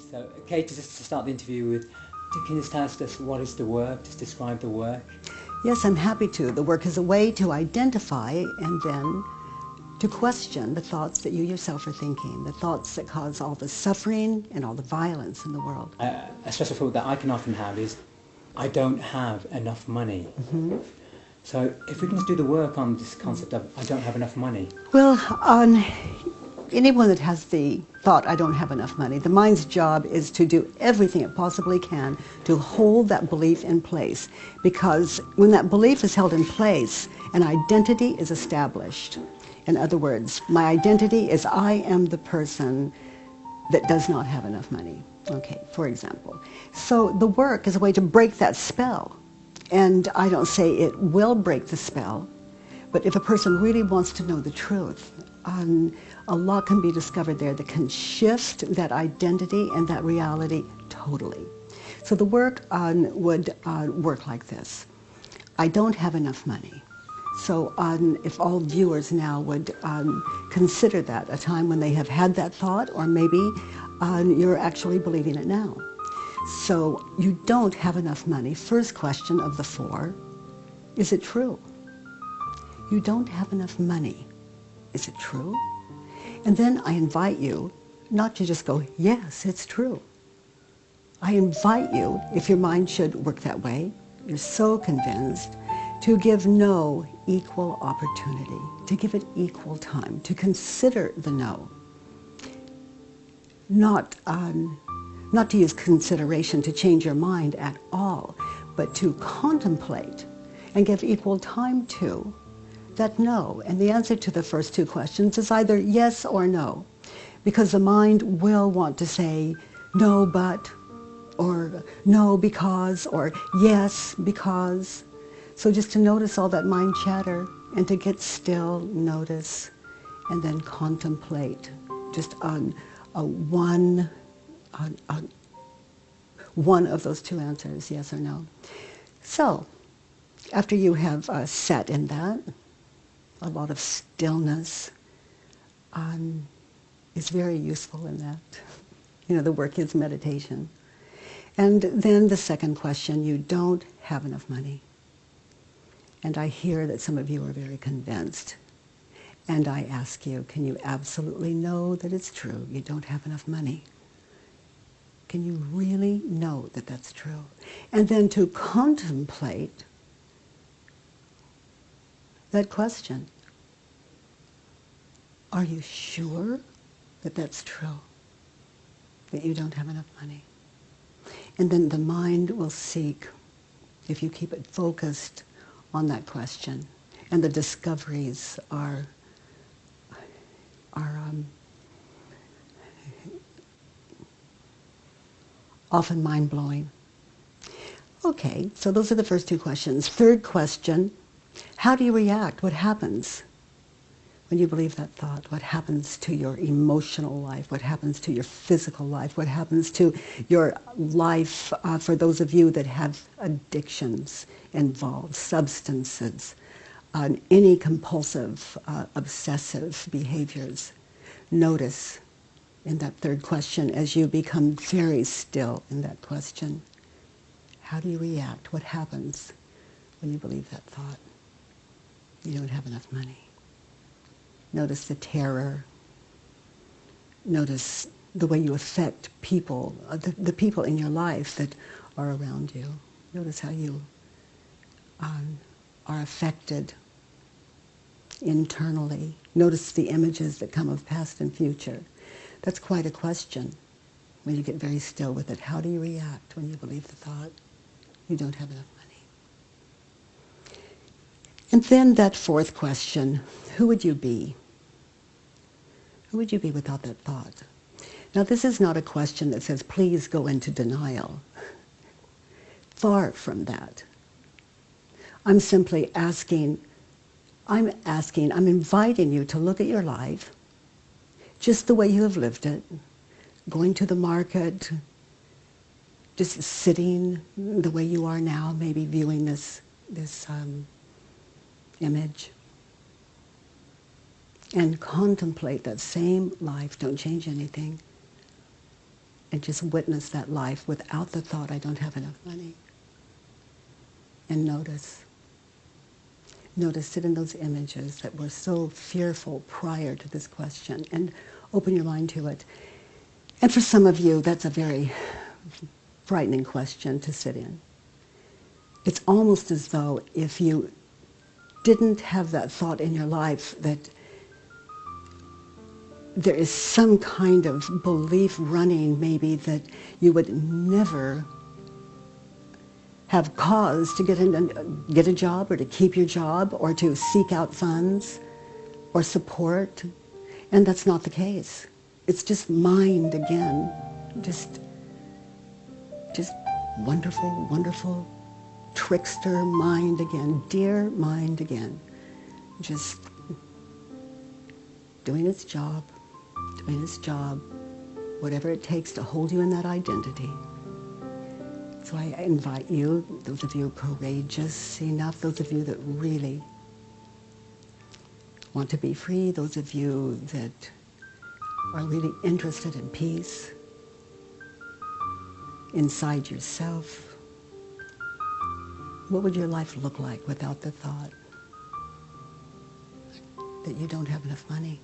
So, Katie, just to start the interview with, can you just tell us what is the work? Just describe the work. Yes, I'm happy to. The work is a way to identify and then to question the thoughts that you yourself are thinking, the thoughts that cause all the suffering and all the violence in the world. A stressful thought that I can often have is, I don't have enough money. Mm-hmm. So if we can just do the work on this concept of I don't have enough money. Well, anyone that has the thought, I don't have enough money, the mind's job is to do everything it possibly can to hold that belief in place. Because when that belief is held in place, an identity is established. In other words, my identity is I am the person that does not have enough money. Okay, for example. So the work is a way to break that spell. And I don't say it will break the spell, but if a person really wants to know the truth, a lot can be discovered there that can shift that identity and that reality totally. So the work would work like this. I don't have enough money. So if all viewers now would consider that a time when they have had that thought, or maybe you're actually believing it now. So you don't have enough money. First question of the 4, is it true? You don't have enough money. Is it true? And then I invite you not to just go, yes, it's true. I invite you, if your mind should work that way, you're so convinced, to give no equal opportunity, to give it equal time, to consider the no. Not to use consideration to change your mind at all, but to contemplate and give equal time to that no. And the answer to the first 2 questions is either yes or no, because the mind will want to say no but, or no because, or yes because. So just to notice all that mind chatter and to get still, notice, and then contemplate just on one of those 2 answers, yes or no. So after you have sat in that, a lot of stillness is very useful in that. You know, the work is meditation. And then the second question, you don't have enough money. And I hear that some of you are very convinced. And I ask you, can you absolutely know that it's true? You don't have enough money. Can you really know that that's true? And then to contemplate that question. Are you sure that that's true? That you don't have enough money? And then the mind will seek, if you keep it focused on that question, and the discoveries are often mind-blowing. Okay, so those are the first 2 questions. Third question, how do you react? What happens when you believe that thought? What happens to your emotional life? What happens to your physical life? What happens to your life for those of you that have addictions involved, substances, any compulsive, obsessive behaviors? Notice in that third question as you become very still in that question. How do you react? What happens when you believe that thought? You don't have enough money. Notice the terror. Notice the way you affect people, the people in your life that are around you. Notice how you are affected internally. Notice the images that come of past and future. That's quite a question when you get very still with it. How do you react when you believe the thought, you don't have enough money? And then that fourth question, who would you be? Who would you be without that thought? Now, this is not a question that says, please go into denial. Far from that. I'm simply asking, I'm inviting you to look at your life just the way you have lived it, going to the market, just sitting the way you are now, maybe viewing this image, and contemplate that same life. Don't change anything. and just witness that life without the thought, I don't have enough money. And notice. Notice, sit in those images that were so fearful prior to this question and open your mind to it. And for some of you, that's a very frightening question to sit in. It's almost as though if you didn't have that thought in your life that there is some kind of belief running maybe that you would never have cause to get a job or to keep your job or to seek out funds or support. And that's not the case. It's just mind again. Just wonderful, wonderful trickster mind again, dear mind again. Just doing its job, whatever it takes to hold you in that identity. So I invite you, those of you courageous enough, those of you that really want to be free, those of you that are really interested in peace inside yourself, what would your life look like without the thought that you don't have enough money?